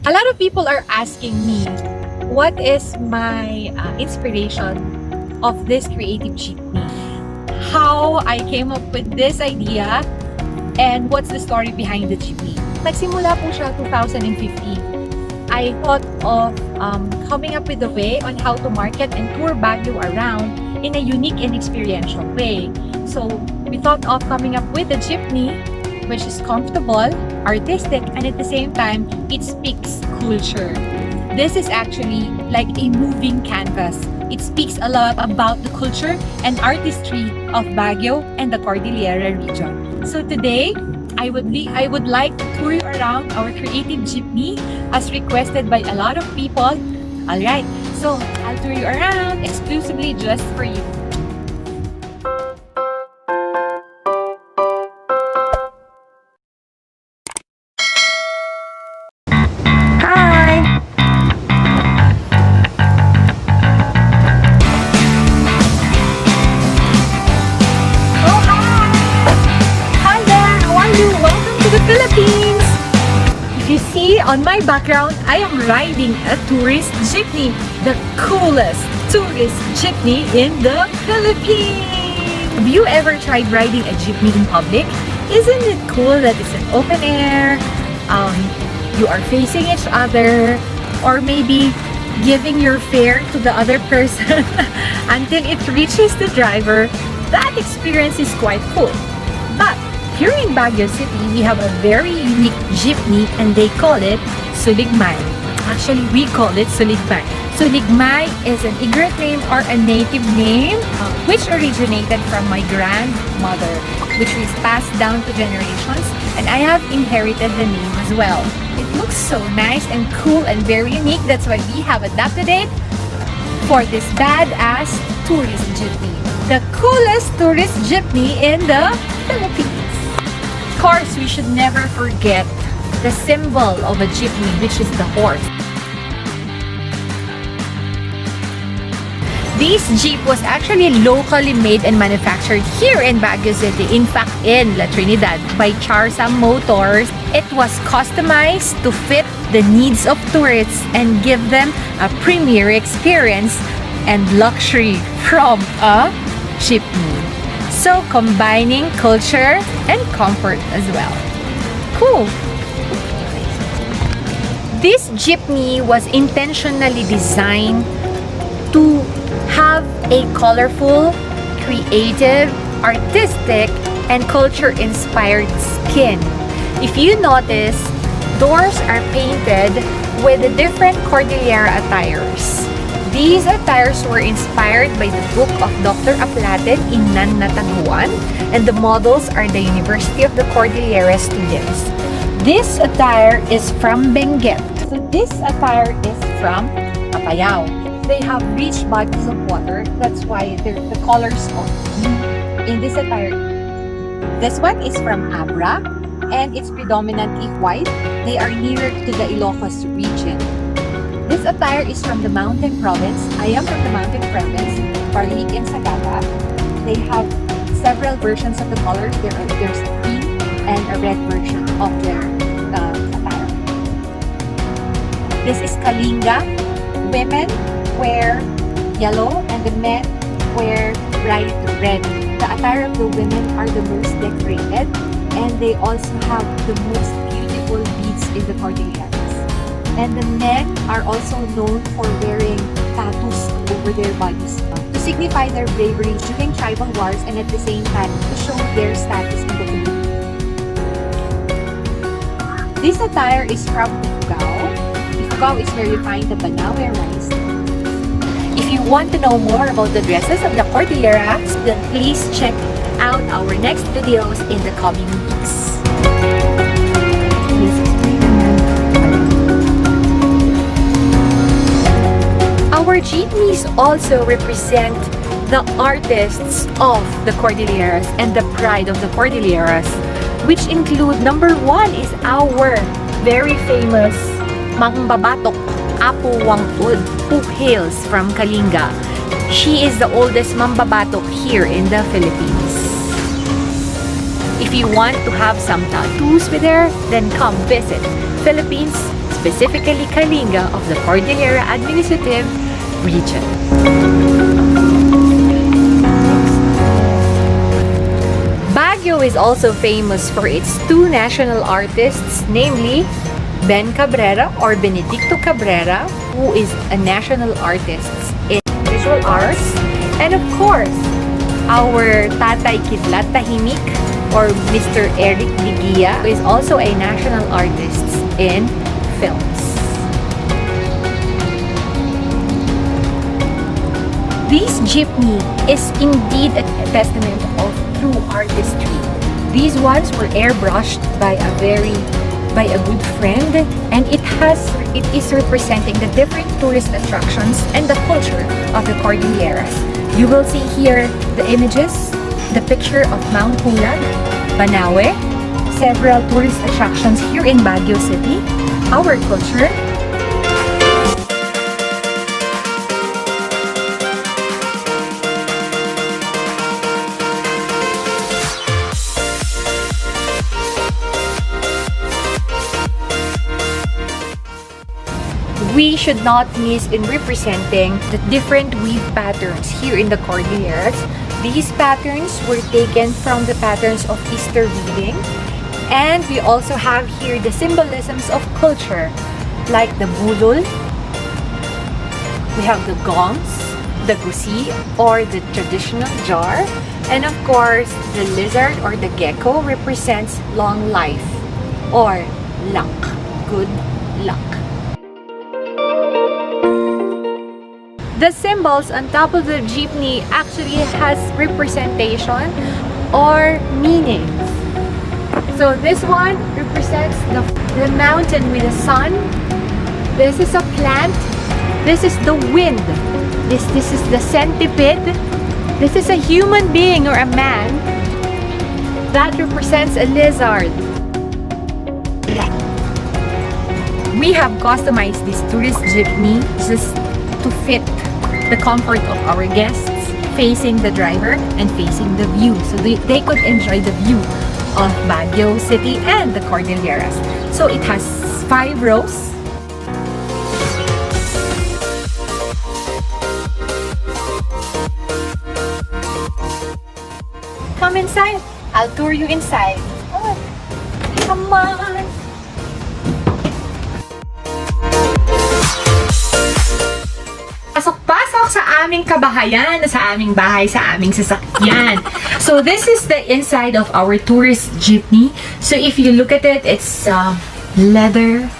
A lot of people are asking me, what is my inspiration of this creative jeepney? How I came up with this idea, and what's the story behind the jeepney? Nagsimula po siya 2015. I thought of coming up with a way on how to market and tour Baguio around in a unique and experiential way. So we thought of coming up with a jeepney which is comfortable, artistic, and at the same time, it speaks culture. This is actually like a moving canvas. It speaks a lot about the culture and artistry of Baguio and the Cordillera region. So today, I would like to tour you around our creative jeepney as requested by a lot of people. Alright, so I'll tour you around exclusively just for you. Philippines! If you see on my background, I am riding a tourist jeepney, the coolest tourist jeepney in the Philippines! Have you ever tried riding a jeepney in public? Isn't it cool that it's an open air, you are facing each other, or maybe giving your fare to the other person until it reaches the driver? That experience is quite cool. But here in Baguio City, we have a very unique jeepney and they call it Suligmay. Actually, we call it Suligmay. Suligmay is an Igorot name or a native name which originated from my grandmother, which was passed down to generations, and I have inherited the name as well. It looks so nice and cool and very unique. That's why we have adapted it for this badass tourist jeepney. The coolest tourist jeepney in the Philippines. Of course, we should never forget the symbol of a jeepney, which is the horse. This jeep was actually locally made and manufactured here in Baguio City, in fact in La Trinidad, by Charsam Motors. It was customized to fit the needs of tourists and give them a premier experience and luxury from a jeepney. So combining culture and comfort as well. Cool! This jeepney was intentionally designed to have a colorful, creative, artistic, and culture-inspired skin. If you notice, doors are painted with the different Cordillera attires. These attires were inspired by the book of Dr. Aplaten in Tam-awan, and the models are the University of the Cordillera students. This attire is from Benguet. So this attire is from Apayao. They have rich bodies of water. That's why the colors of in this attire. This one is from Abra, and it's predominantly white. They are nearer to the Ilocos region. This attire is from the Mountain Province. I am from the Mountain Province, Pulag and Sagada. They have several versions of the colors. There's a pink and a red version of their attire. This is Kalinga. Women wear yellow and the men wear bright red. The attire of the women are the most decorated, and they also have the most beautiful beads in the Cordilleras. And the men are also known for wearing tattoos over their bodies to signify their bravery during tribal wars and at the same time to show their status in the community. This attire is from Ifugao. Ifugao is where you find the Banaue rice. If you want to know more about the dresses of the Cordilleras, then please check out our next videos in the coming weeks. Our jeepneys also represent the artists of the Cordilleras and the pride of the Cordilleras, which include number one is our very famous Mangbabatok Apo Wangud, who hails from Kalinga. She is the oldest Mambabatok here in the Philippines. If you want to have some tattoos with her, then come visit Philippines specifically Kalinga of the Cordillera Administrative Region. Baguio is also famous for its two national artists, namely Ben Cabrera or Benedicto Cabrera, who is a national artist in visual arts, and of course, our Tatay Kidlat Tahimik or Mr. Eric Ligia, who is also a national artist in films. This jeepney is indeed a testament of true artistry. These ones were airbrushed by a good friend, and it is representing the different tourist attractions and the culture of the Cordilleras. You will see here the images, the picture of Mount Pulag, Banaue, several tourist attractions here in Baguio City, our culture, we should not miss in representing the different weave patterns here in the Cordilleras. These patterns were taken from the patterns of Easter weaving, and we also have here the symbolisms of culture like the bulol, we have the gongs, the gusi or the traditional jar, and of course the lizard or the gecko represents long life or luck, good luck. The symbols on top of the jeepney actually has representation or meanings. So this one represents the mountain with the sun. This is a plant. This is the wind. This is the centipede. This is a human being or a man. That represents a lizard. We have customized this tourist jeepney just to fit the comfort of our guests, facing the driver and facing the view, so they could enjoy the view of Baguio City and the Cordilleras. So it has 5 rows. Come inside. I'll tour you inside. Come on. Pasok sa aming kabahayan, sa aming bahay, sa aming sasakyan. So this is the inside of our tourist jeepney. So if you look at it, it's leather.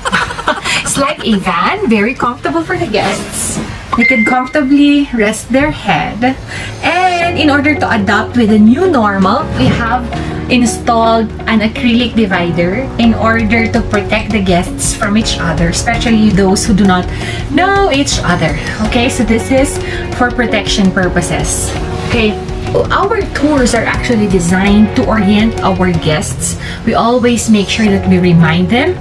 It's like a van, very comfortable for the guests. They can comfortably rest their head. And in order to adapt with the new normal, we have installed an acrylic divider in order to protect the guests from each other, especially those who do not know each other. Okay, so this is for protection purposes. Okay, our tours are actually designed to orient our guests. We always make sure that we remind them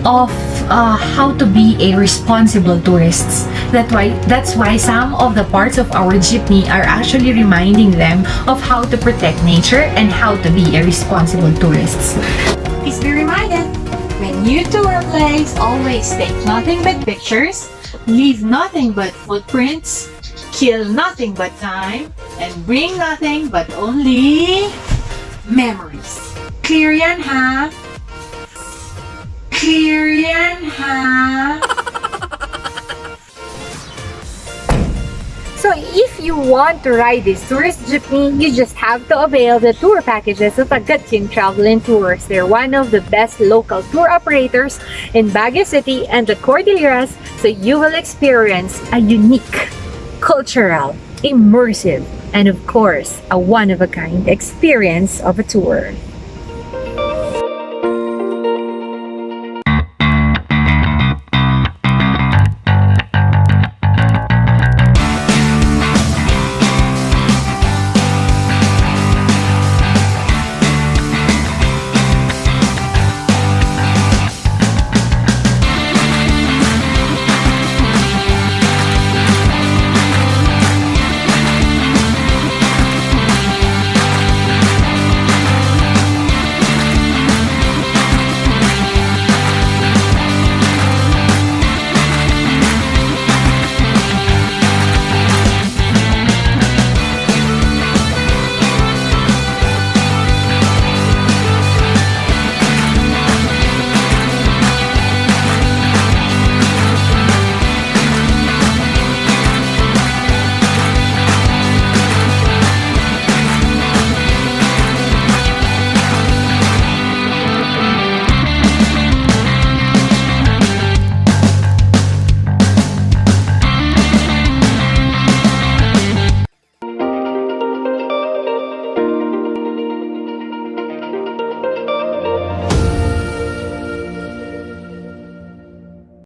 of how to be a responsible tourist. That's why some of the parts of our jeepney are actually reminding them of how to protect nature and how to be a responsible tourist. Please be reminded, when you tour a place, always take nothing but pictures, leave nothing but footprints, kill nothing but time, and bring nothing but only memories. Clear yan, ha? Clear yan, ha? So if you want to ride this tourist jeepney, you just have to avail the tour packages of Agatsin Travel and Tours. They're one of the best local tour operators in Baguio City and the Cordilleras, so you will experience a unique, cultural, immersive, and of course, a one-of-a-kind experience of a tour.